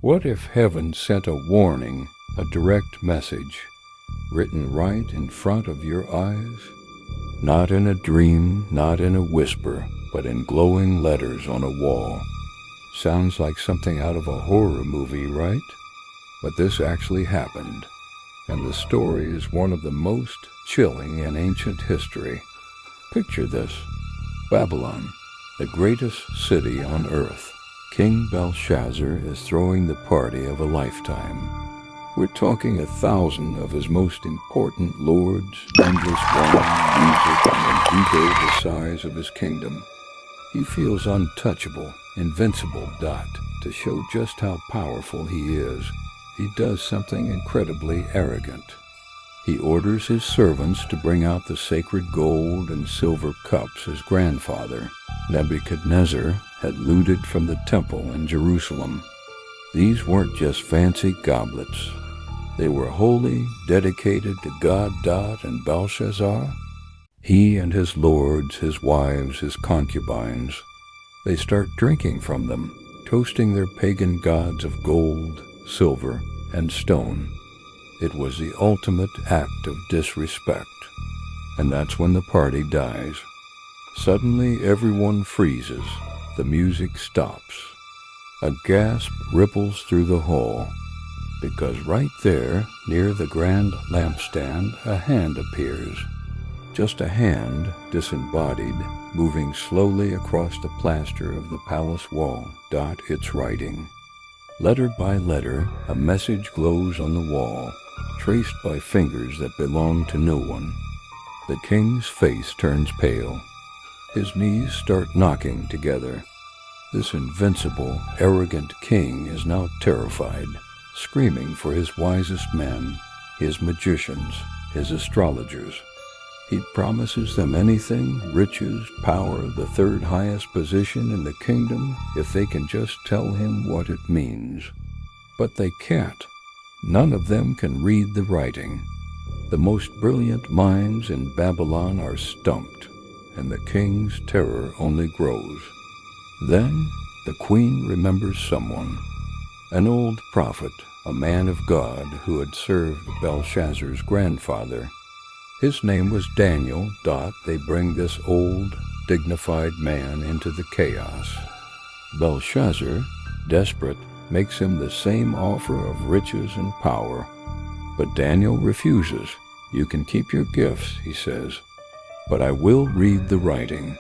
What if heaven sent a warning, a direct message, written right in front of your eyes? Not in a dream, not in a whisper, but in glowing letters on a wall. Sounds like something out of a horror movie, right? But this actually happened, and the story is one of the most chilling in ancient history. Picture this: Babylon, the greatest city on earth. King Belshazzar is throwing the party of a lifetime. We're talking 1,000 of his most important lords, endless wine, music, and he goes the size of his kingdom. He feels untouchable, invincible. To show just how powerful he is, he does something incredibly arrogant. He orders his servants to bring out the sacred gold and silver cups his grandfather, Nebuchadnezzar, had looted from the temple in Jerusalem. These weren't just fancy goblets. They were holy, dedicated to God. And Belshazzar, he and his lords, his wives, his concubines, they start drinking from them, toasting their pagan gods of gold, silver, and stone. It was the ultimate act of disrespect. And that's when the party dies. Suddenly everyone freezes. The music stops. A gasp ripples through the hall, because right there, near the grand lampstand, a hand appears. Just a hand, disembodied, moving slowly across the plaster of the palace wall. It's writing. Letter by letter, a message glows on the wall, traced by fingers that belong to no one. The king's face turns pale. His knees start knocking together. This invincible, arrogant king is now terrified, screaming for his wisest men, his magicians, his astrologers. He promises them anything: riches, power, the third highest position in the kingdom, if they can just tell him what it means. But they can't. None of them can read the writing. The most brilliant minds in Babylon are stumped, and the king's terror only grows. Then the queen remembers someone, an old prophet, a man of God who had served Belshazzar's grandfather. His name was Daniel. They bring this old, dignified man into the chaos. Belshazzar, desperate, makes him the same offer of riches and power. But Daniel refuses. "You can keep your gifts," he says, "but I will read the writing."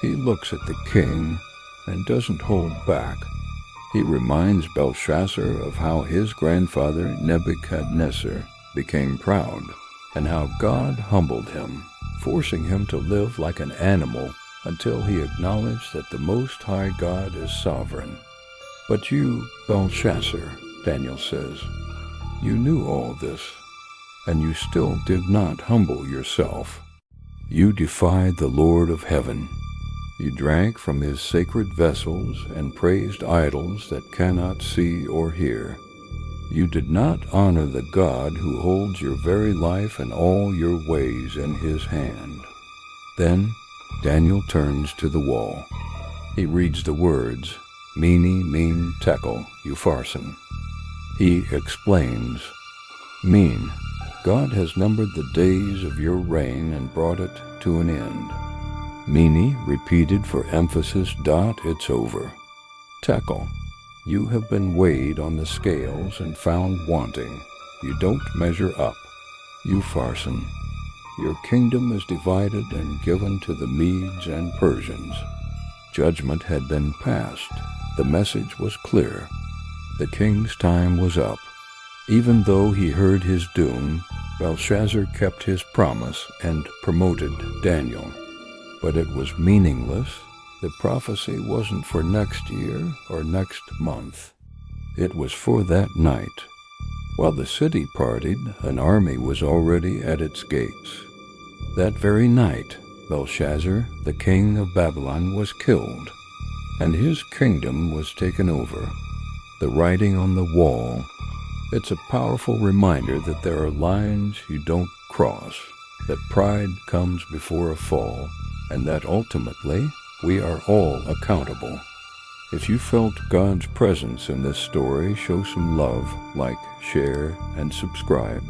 He looks at the king and doesn't hold back. He reminds Belshazzar of how his grandfather Nebuchadnezzar became proud, and how God humbled him, forcing him to live like an animal until he acknowledged that the Most High God is sovereign. "But you, Belshazzar," Daniel says, "you knew all this, and you still did not humble yourself. You defied the Lord of heaven. You drank from his sacred vessels and praised idols that cannot see or hear. You did not honor the God who holds your very life and all your ways in his hand." Then Daniel turns to the wall. He reads the words, "Mene, mene, tekel, upharsin." He explains, "Mene, God has numbered the days of your reign and brought it to an end." Mene, repeated for emphasis. It's over. Tekel, you have been weighed on the scales and found wanting. You don't measure up. Upharsin, your kingdom is divided and given to the Medes and Persians. Judgment had been passed. The message was clear. The king's time was up. Even though he heard his doom, Belshazzar kept his promise and promoted Daniel. But it was meaningless. The prophecy wasn't for next year or next month. It was for that night. While the city partied, an army was already at its gates. That very night, Belshazzar, the king of Babylon, was killed, and his kingdom was taken over. The writing on the wall, it's a powerful reminder that there are lines you don't cross, that pride comes before a fall, and that ultimately we are all accountable. If you felt God's presence in this story, show some love, like, share, and subscribe.